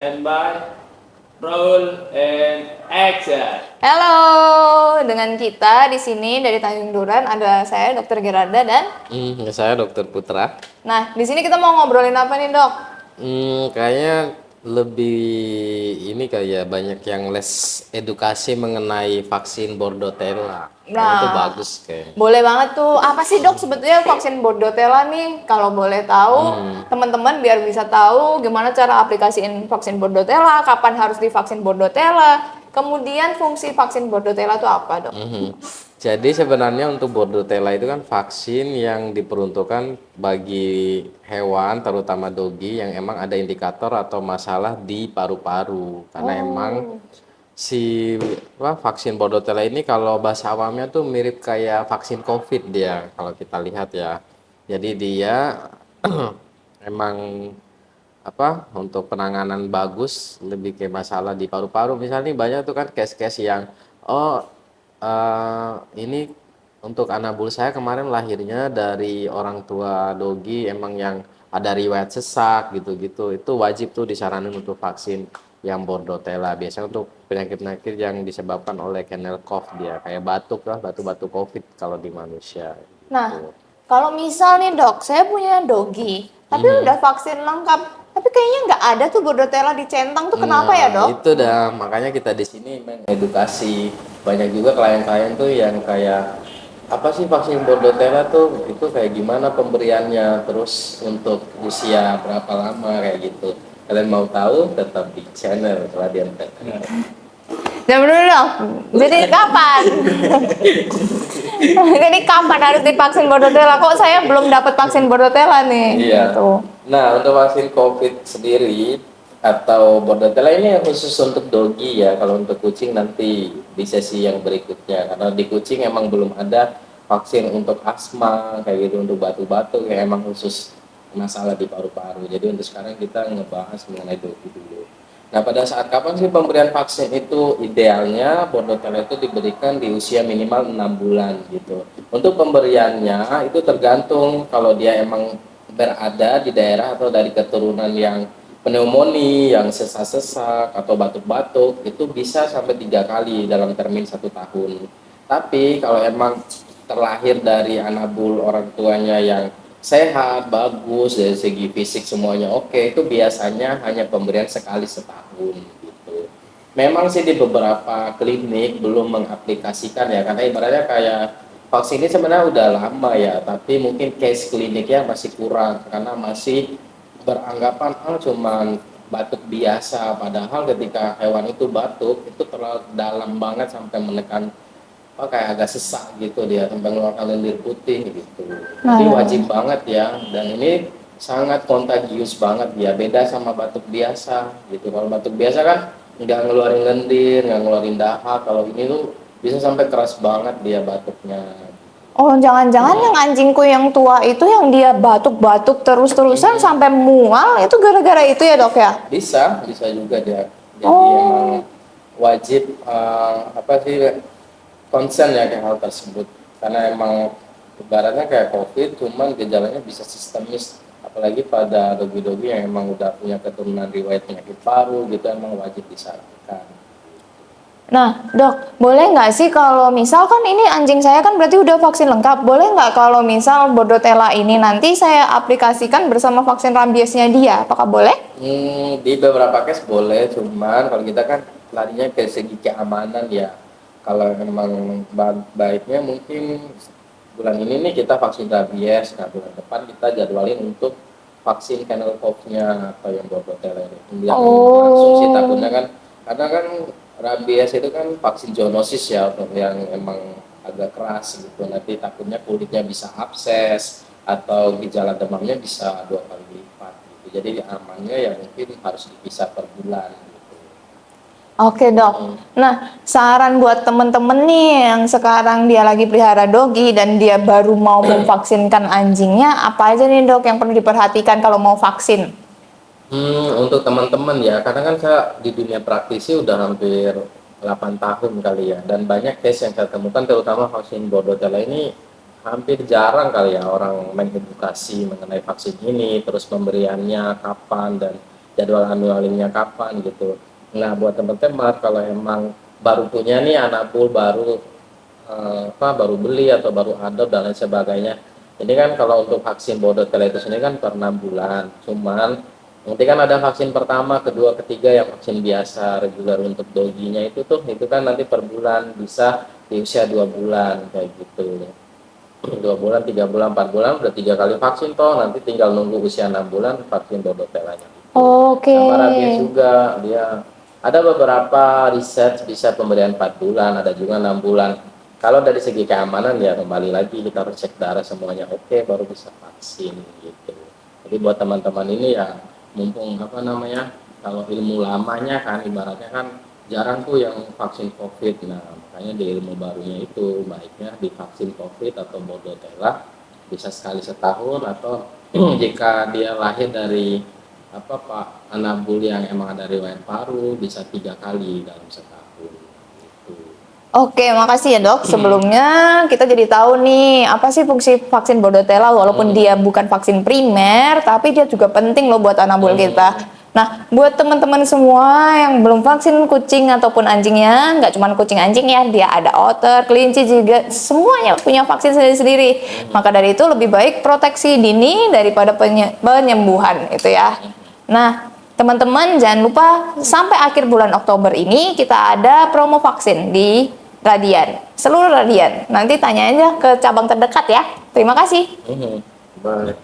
And by roll and action. Halo, dengan kita di sini dari Tanjung Duren ada saya Dokter Gerarda dan Saya Dokter Putra. nah, di sini kita mau ngobrolin apa nih, Dok? Kayaknya lebih ini kayak banyak yang les edukasi mengenai vaksin Bordotella. Kayaknya itu Nah, bagus kayak. boleh banget tuh. Apa sih, Dok, sebetulnya vaksin Bordotella nih? Kalau boleh tahu, teman-teman biar bisa tahu gimana cara aplikasiin vaksin Bordotella, kapan harus divaksin Bordotella, kemudian fungsi vaksin Bordotella itu apa, Dok? Jadi sebenarnya untuk Bordotella itu kan vaksin yang diperuntukkan bagi hewan, terutama dogi yang emang ada indikator atau masalah di paru-paru. Karena emang vaksin Bordotella ini kalau bahasa awamnya tuh mirip kayak vaksin COVID dia kalau kita lihat ya. Jadi dia emang untuk penanganan bagus lebih ke masalah di paru-paru. Misalnya banyak tuh kan case-case yang ini untuk anak bul saya kemarin lahirnya dari orang tua dogi emang yang ada riwayat sesak gitu-gitu, itu wajib tuh disaranin untuk vaksin yang Bordotella. Biasanya untuk penyakit-penyakit yang disebabkan oleh kennel cough, dia kayak batuk lah, batuk-batuk COVID kalau di manusia Nah, gitu. kalau misal nih, Dok, saya punya dogi, tapi udah vaksin lengkap, tapi kayaknya nggak ada tuh Bordotella di centang tuh, kenapa ya, Dok? Itu dah makanya kita di sini mengedukasi. Banyak juga klien-klien tuh yang kayak apa sih vaksin Bordotella tuh, itu kayak gimana pemberiannya, terus untuk usia berapa lama kayak gitu. Kalian mau tahu tetap di channel Radian Pet. Jam dulu dong. Jadi kapan? Jadi kapan harus divaksin Bordotella? Kok saya belum dapat vaksin Bordotella nih? Iya. Gitu. Nah, untuk vaksin COVID sendiri atau Bordotella ini khusus untuk dogi ya. Kalau untuk kucing nanti di sesi yang berikutnya. Karena di kucing emang belum ada vaksin untuk asma kayak gitu, untuk batuk-batuk yang emang khusus masalah di paru-paru. Jadi untuk sekarang kita ngebahas mengenai dogi dulu. Nah, pada saat kapan sih pemberian vaksin itu idealnya? Bordotella itu diberikan di usia minimal 6 bulan gitu. Untuk pemberiannya itu tergantung kalau dia emang berada di daerah atau dari keturunan yang pneumonia, yang sesak-sesak atau batuk-batuk, itu bisa sampai 3 kali dalam termin 1 tahun. Tapi kalau emang terlahir dari anabul orang tuanya yang sehat, bagus dari segi fisik semuanya oke, itu biasanya hanya pemberian sekali setahun gitu. Memang sih di beberapa klinik belum mengaplikasikan ya, karena ibaratnya kayak vaksin ini sebenarnya udah lama ya, tapi mungkin case kliniknya masih kurang karena masih beranggapan cuman batuk biasa, padahal ketika hewan itu batuk itu terlalu dalam banget sampai menekan kayak agak sesak gitu, dia sampai mengeluarkan lendir putih gitu. Jadi wajib banget ya, dan ini sangat kontagius banget ya, beda sama batuk biasa gitu. Kalau batuk biasa kan nggak ngeluarin lendir, nggak ngeluarin dahak, kalau ini tuh bisa sampai keras banget dia batuknya. Oh, jangan-jangan yang anjingku yang tua itu yang dia batuk-batuk terus-terusan sampai mual itu gara-gara itu ya, Dok ya? Bisa juga dia. Jadi emang wajib concern ya ke hal tersebut, karena emang ibaratnya kayak COVID, cuman gejalanya bisa sistemis, apalagi pada dogi-dogi yang emang udah punya keturunan riwayat penyakit paru gitu, emang wajib disarankan. Nah, Dok, boleh nggak sih kalau misal kan ini anjing saya kan berarti udah vaksin lengkap, boleh nggak kalau misal Bordotella ini nanti saya aplikasikan bersama vaksin rabiesnya dia, apakah boleh? Di beberapa case boleh, cuman kalau kita kan larinya ke segi keamanan ya. Kalau memang baiknya mungkin bulan ini nih kita vaksin rabies, nah bulan depan kita jadwalin untuk vaksin kennel cough-nya atau yang Bordotella ini. Yang langsung sih takutnya kan, karena kan rabies itu kan vaksin zoonosis ya, yang emang agak keras gitu. Nanti takutnya kulitnya bisa abses atau gejala demamnya bisa 2 kali lipat gitu. Jadi amannya ya mungkin harus dipisah per bulan. Oke, Dok. Nah, saran buat temen-temen nih yang sekarang dia lagi pelihara dogi dan dia baru mau memvaksinkan anjingnya, apa aja nih, Dok, yang perlu diperhatikan kalau mau vaksin? Untuk teman-teman ya, karena kan saya di dunia praktisi udah hampir 8 tahun kali ya, dan banyak case yang saya temukan, terutama vaksin Bordotella ini hampir jarang kali ya orang mengedukasi mengenai vaksin ini, terus pemberiannya kapan, dan jadwal annualingnya kapan gitu. Nah, buat teman-teman kalau emang baru punya nih anak bull baru baru beli atau baru adopt dan lain sebagainya. Ini kan kalau untuk vaksin Bordetella ini kan per 6 bulan. Cuman nanti kan ada vaksin pertama, kedua, ketiga yang vaksin biasa reguler untuk doginya itu kan nanti per bulan bisa di usia 2 bulan kayak gitu. 2 bulan, 3 bulan, 4 bulan udah 3 kali vaksin toh, nanti tinggal nunggu usia 6 bulan vaksin Bordetellanya. Oke. Sama rabies juga, dia ada beberapa riset bisa pemberian 4 bulan, ada juga 6 bulan. Kalau dari segi keamanan ya kembali lagi kita harus cek darah semuanya oke baru bisa vaksin gitu. Jadi buat teman-teman ini ya mumpung kalau ilmu lamanya kan ibaratnya kan jarang tuh yang vaksin COVID. Nah, makanya di ilmu barunya itu baiknya divaksin COVID atau Bordetella bisa sekali setahun atau jika dia lahir dari anak bull yang emang ada riwayat paru bisa 3 kali dalam setahun gitu. Oke, makasih ya dok. Sebelumnya kita jadi tahu nih apa sih fungsi vaksin Bordetella walaupun dia bukan vaksin primer, tapi dia juga penting loh buat anak bull kita. Nah, buat teman-teman semua yang belum vaksin kucing ataupun anjingnya, nggak cuma kucing anjing ya, dia ada otter, kelinci juga, semuanya punya vaksin sendiri-sendiri. Maka dari itu lebih baik proteksi dini daripada penyembuhan itu ya. Nah, teman-teman jangan lupa sampai akhir bulan Oktober ini kita ada promo vaksin di Radian, seluruh Radian. Nanti tanya aja ke cabang terdekat ya. Terima kasih. Baik.